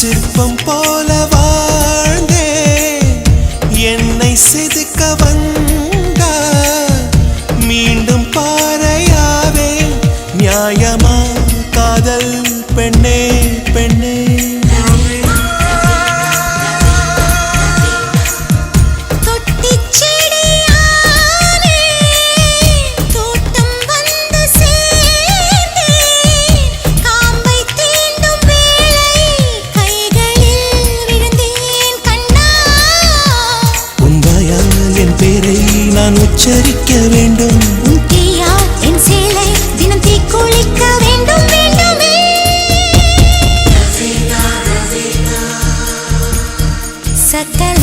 சிற்பம் போல வாழ்ந்தே என்னை செதுக்க வந்தா மீண்டும் பாறையாவே நியாயமா காதல் பெண்ணே பெண்ணே நான் உச்சரிக்க வேண்டும் உன் தீயால் என் சேலை தினம் தீக்குளிக்க வேண்டும் வேண்டுமே சக்கர